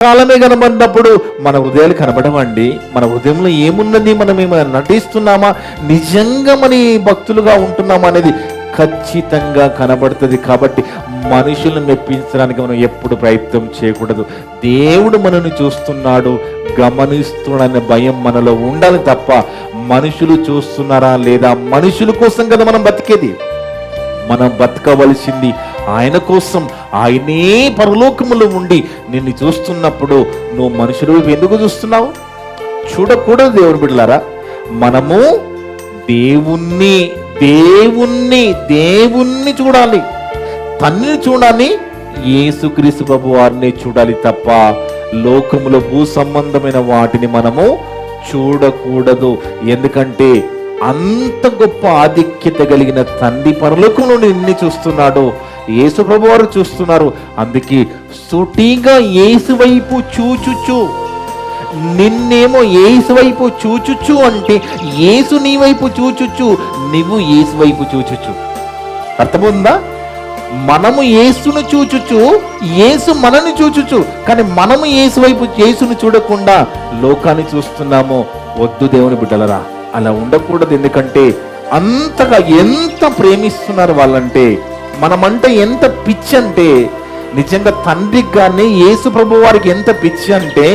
కాలమే కనబడినప్పుడు మన హృదయాలు కనబడవండి. మన హృదయంలో ఏమున్నది, మనం ఏమైనా నటిస్తున్నామా, నిజంగా మన భక్తులుగా ఉంటున్నామా అనేది ఖచ్చితంగా కనబడుతుంది. కాబట్టి మనుషులను మెప్పించడానికి మనం ఎప్పుడు ప్రయత్నం చేయకూడదు. దేవుడు మనల్ని చూస్తున్నాడు, గమనిస్తున్నాడనే భయం మనలో ఉండాలి తప్ప మనుషులు చూస్తున్నారా లేదా, మనుషుల కోసం కదా మనం బతికేది. మనం బతకవలసింది ఆయన కోసం. ఆయనే పరలోకములో ఉండి నిన్ను చూస్తున్నప్పుడు నువ్వు మనుషులు ఎందుకు చూస్తున్నావు? చూడకూడదు దేవుని బిడ్డలారా. మనము దేవుణ్ణి దేవుణ్ణి దేవుణ్ణి చూడాలి, తన్ని చూడాలి, యేసుక్రీస్తు ప్రభు వారిని చూడాలి తప్ప లోకములో భూ సంబంధమైన వాటిని మనము చూడకూడదు. ఎందుకంటే అంత గొప్ప ఆధిక్యత కలిగిన తండ్రి పరలోకం నుండి నిన్ను చూస్తున్నాడు, యేసు ప్రభు వారు చూస్తున్నారు. అందుకే సుటిగా యేసు వైపు చూచుచు, నిన్నేమో యేసు వైపు చూచుచు అంటే యేసు నీ వైపు చూచుచు, నువ్వు యేసు వైపు చూచుచు. అర్థమవుతుందా? మనము యేసును చూచుచు, యేసు మనని చూచుచు, కానీ మనము యేసు వైపు యేసును చూడకుండా లోకాన్ని చూస్తున్నాము. వద్దు దేవుని బిడ్డలరా, అలా ఉండకూడదు. ఎందుకంటే అంతగా ఎంత ప్రేమిస్తున్నారు వాళ్ళంటే, మనమంటే ఎంత పిచ్చి అంటే, నిజంగా తండ్రికి కానీ యేసు ప్రభు వారికి ఎంత పిచ్చి అంటే,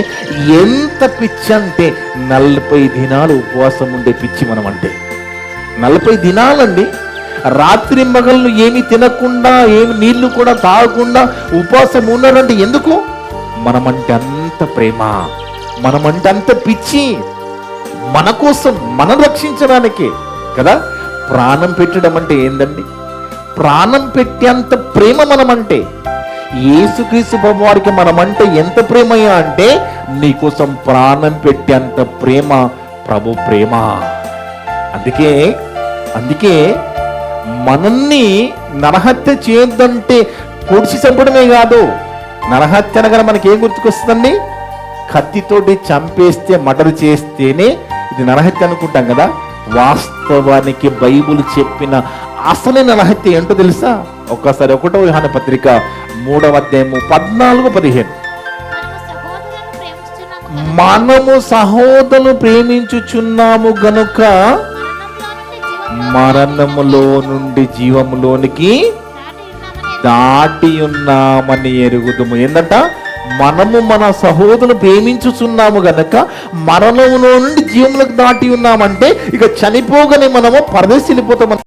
ఎంత పిచ్చి అంటే 40 దినాలు ఉపవాసం ఉండే పిచ్చి మనం అంటే. 40 దినాలండి, రాత్రి మగళ్ళు ఏమి తినకుండా, ఏమి నీళ్లు కూడా తాగకుండా ఉపవాసం ఉన్నారంటే ఎందుకు? మనమంటే అంత ప్రేమ, మనమంటే అంత పిచ్చి, మన కోసం, మనం రక్షించడానికే కదా. ప్రాణం పెట్టడం అంటే ఏందండి? ప్రాణం పెట్టేంత ప్రేమ మనమంటే. యేసుక్రీస్తు ప్రభు వారికి మనమంటే ఎంత ప్రేమయ్యా అంటే, నీకోసం ప్రాణం పెట్టేంత ప్రేమ ప్రభు ప్రేమ. అందుకే మనల్ని నరహత్య చేయొద్దంటే పొడిచి చంపడమే కాదు. నరహత్య అనగా మనకేం గుర్తుకొస్తుందండి? కత్తితోటి చంపేస్తే, మర్డర్ చేస్తేనే ఇది నరహత్య అనుకుంటాం కదా. వాస్తవానికి బైబిల్ చెప్పిన అసలు నరహత్య ఏంటో తెలుసా? ఒక్కసారి 1వ యోహాను పత్రిక 3వ అధ్యాయము 14-15. మనము సహోదరులు ప్రేమించుచున్నాము గనుక మరణములో నుండి జీవములోనికి దాటి ఉన్నామని ఎరుగుదుము. ఏందంట? మనము మన సహోదరులు ప్రేమించుచున్నాము గనక మరణంలో నుండి జీవములకు దాటి ఉన్నామంటే, ఇక చనిపోగానే మనము పరదేశం వెళ్ళిపోతాం.